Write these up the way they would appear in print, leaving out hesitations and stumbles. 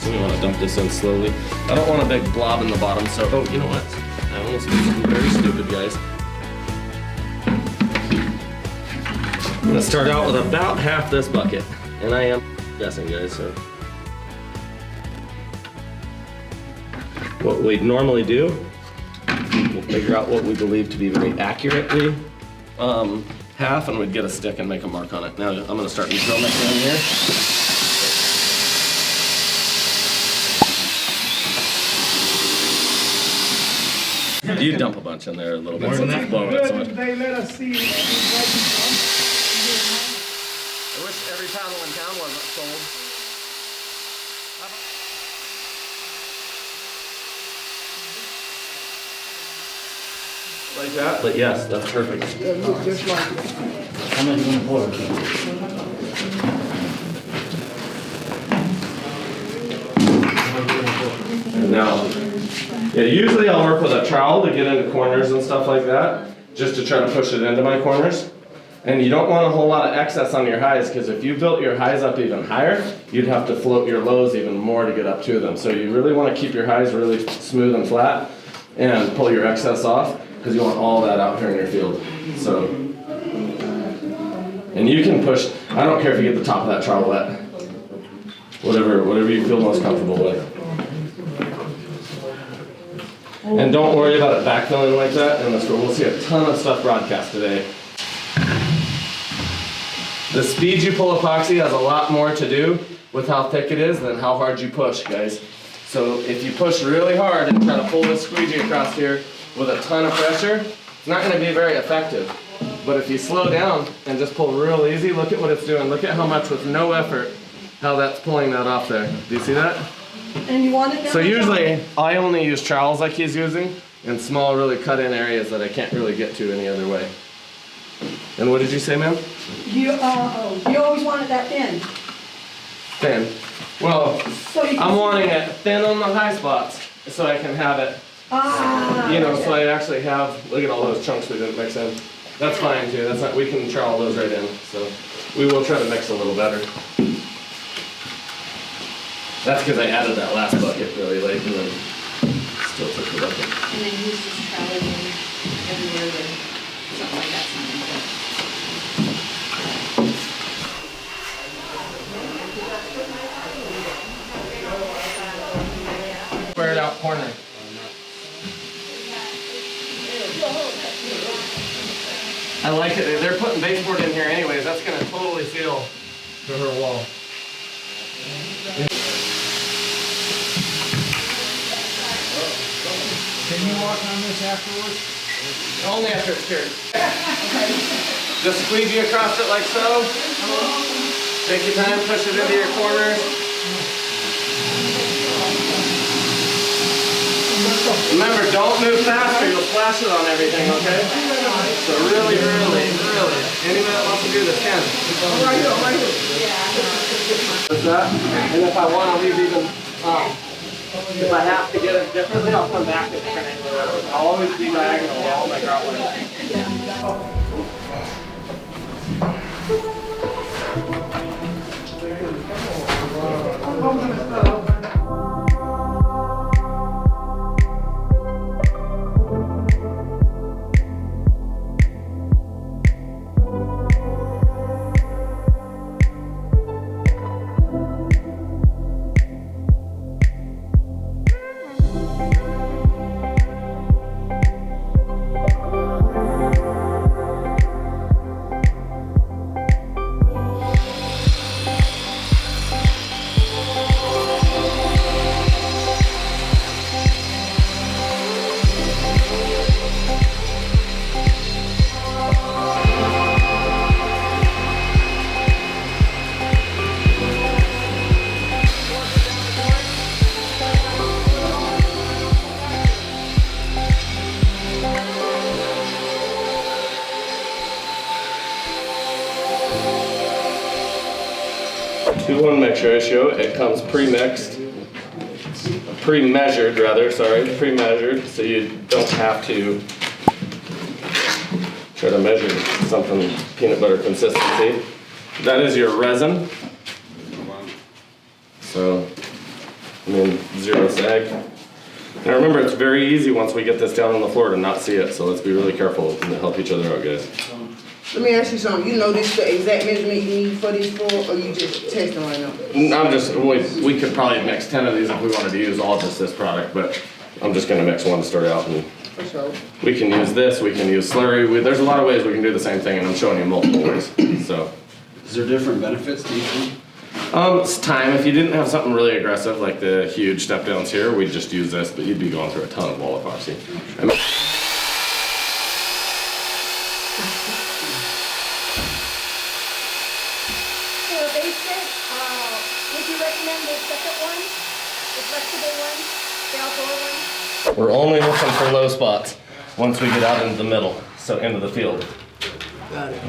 You want to dump this in slowly. I don't want a big blob in the bottom, so, oh, you know what? I almost did something very stupid, guys. I'm gonna start out with about half this bucket, and I am guessing, guys, so. What we'd normally do, we'll figure out what we believe to be very accurately half, and we'd get a stick and make a mark on it. Now I'm gonna start drill mixing in here. You dump a bunch in there a little bit since it's blowing it so much. They let us see. I wish every paddle in town wasn't sold. Like that? But yes, that's perfect. It looks just like it. How much you gonna pour? And now, yeah, usually I'll work with a trowel to get into corners and stuff like that, just to try to push it into my corners. And you don't want a whole lot of excess on your highs, because if you built your highs up even higher, you'd have to float your lows even more to get up to them. So you really want to keep your highs really smooth and flat and pull your excess off, because you want all that out here in your field. So, and you can push, I don't care if you get the top of that trowel wet, whatever you feel most comfortable with. And don't worry about it backfilling like that in the store. We'll see a ton of stuff broadcast today. The speed you pull epoxy has a lot more to do with how thick it is than how hard you push, guys. So if you push really hard and try to pull this squeegee across here with a ton of pressure, it's not going to be very effective. But if you slow down and just pull real easy, look at what it's doing. Look at how much with no effort, how that's pulling that off there. Do you see that? And you want it down? So usually I only use trowels like he's using in small, really cut in areas that I can't really get to any other way. And what did you say, ma'am? You always want it that thin. Thin. Well, So you I'm can, wanting it thin on the high spots so I can have it, you know, so I actually have, look at all those chunks we didn't mix in. That's fine too, that's not, we can trowel those right in. So we will try to mix a little better. That's because I added that last bucket really late and then still took the bucket. And then he's just traveling everywhere with something like that. Squared out corner. I like it. They're putting baseboard in here anyways. That's going to totally seal to her wall. Can you walk on this afterwards? Only after it's cured. Just squeegee across it like so. Take your time, push it into your corners. Remember, don't move fast or you'll splash it on everything, okay? So really, anybody that wants to do this can. Right here. Like that. And if I want to leave even, if I have to get it differently, I'll come back to different angle. I'll always be diagonal all my grout work. Make sure I show it. It comes pre-mixed, pre-measured rather, sorry, pre-measured, so you don't have to try to measure something peanut butter consistency. That is your resin. So I mean, zero sag. Now remember, it's very easy once we get this down on the floor to not see it, so let's be really careful and help each other out, guys. Let me ask you something. You know this the exact measurement you need for this floor, or you just testing right now? I'm just, we could probably mix 10 of these if we wanted to use all just this product, but I'm just gonna mix one to start out. And For sure. we can use this, we can use slurry. There's a lot of ways we can do the same thing, and I'm showing you multiple ways, so. Is there different benefits to each one? It's time. If you didn't have something really aggressive like the huge step downs here, we'd just use this, but you'd be going through a ton of wall epoxy. I mean, For a basement, would you recommend the second one, the flexible one, the outdoor one? we're only looking for low spots once we get out into the middle, so into the field. Got it.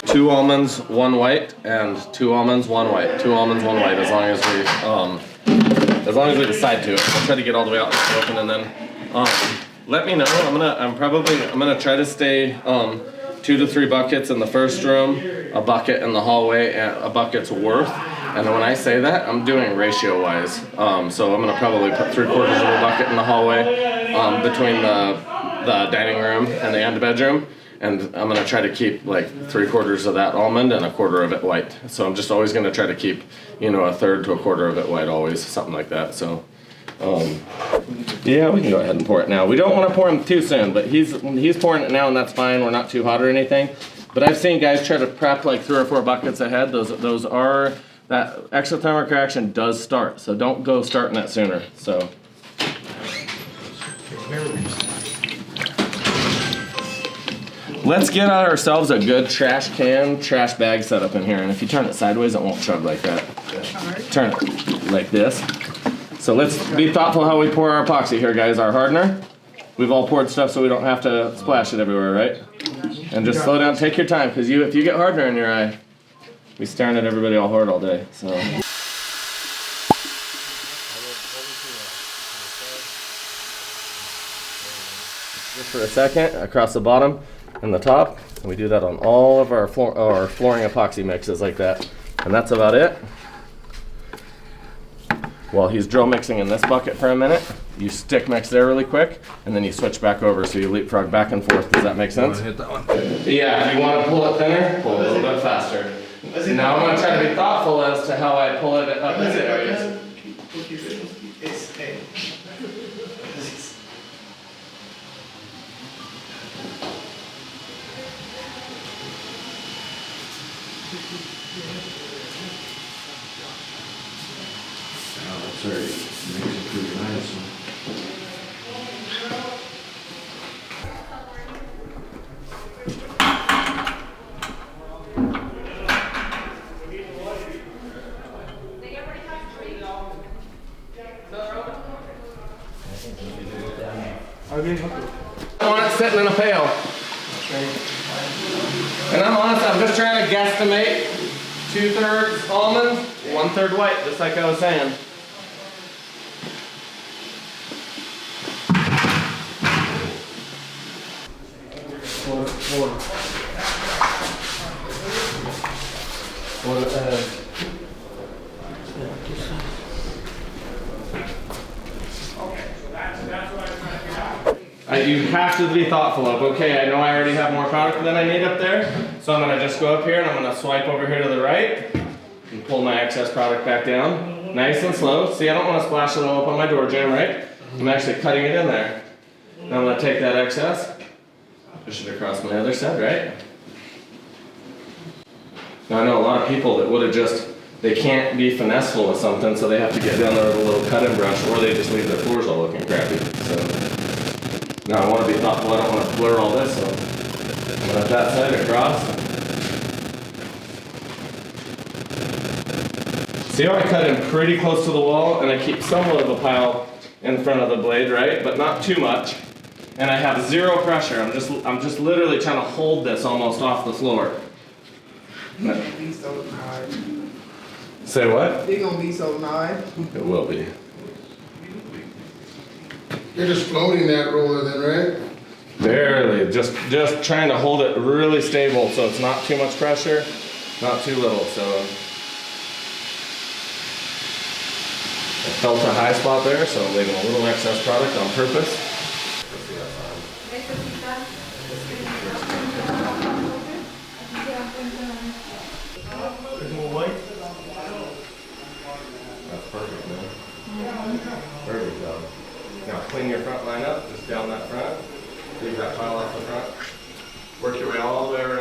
Two almonds, one white, and two almonds, one white. Two almonds, one white. As long as we decide to. We'll try to get all the way out in the open, and then let me know. I'm gonna try to stay 2 to 3 buckets in the first room, a bucket in the hallway, and a bucket's worth. And when I say that, I'm doing ratio wise. So I'm gonna probably put 3/4 of a bucket in the hallway between the dining room and the end bedroom. And I'm gonna try to keep like 3/4 of that almond and 1/4 of it white. So I'm just always gonna try to keep, you know, 1/3 to 1/4 of it white always, something like that. So, yeah, we can go ahead and pour it now. We don't want to pour him too soon, but he's pouring it now, and that's fine. We're not too hot or anything. But I've seen guys try to prep like 3 or 4 buckets ahead. Those are, that exothermic reaction does start. So don't go starting it sooner. So. Let's get ourselves a good trash bag set up in here, and if you turn it sideways, it won't chug like that. Turn it like this. So let's be thoughtful how we pour our epoxy here, guys. Our hardener, we've all poured stuff so we don't have to splash it everywhere, right? And just slow down, take your time, because if you get hardener in your eye, be staring at everybody all hard all day, so. Just for a second, across the bottom and the top, and we do that on all of our flooring epoxy mixes like that. And that's about it. While he's drill mixing in this bucket for a minute, you stick mix there really quick, and then you switch back over so you leapfrog back and forth. Does that make sense? Hit that one. Yeah, if you want to pull it thinner, pull it a little bit faster. Now I'm going to try to be thoughtful as to how I pull it up these areas. Sorry, makes it pretty nice. pail. And I'm honest, I'm just trying to guesstimate 2/3 almond, 1/3 white, just like I was saying. You have to be thoughtful of, okay, I know I already have more product than I need up there, so I'm gonna just go up here and I'm gonna swipe over here to the right and pull my excess product back down. Nice and slow. See, I don't wanna splash it all up on my door jamb, right? I'm actually cutting it in there. Now I'm gonna take that excess, push it across my other side, right? Now I know a lot of people that would've just, they can't be finesseful with something, so they have to get down there with a little cutting brush, or they just leave their floors all looking crappy, so. Now I want to be thoughtful, I don't want to blur all this, so I'm going to that side across. See how I cut in pretty close to the wall and I keep somewhat of a pile in front of the blade, right? But not too much. And I have zero pressure, I'm just literally trying to hold this almost off the floor. They're gonna be so nice. Say what? They're gonna be so nice. It will be. You're just floating that roller then, right? Barely, just trying to hold it really stable so it's not too much pressure, not too little, so. I felt a high spot there, so I'm leaving a little excess product on purpose. That's perfect, man. Perfect job. Now clean your front line up, just down that front. Leave that pile off the front. Work your way all the way around.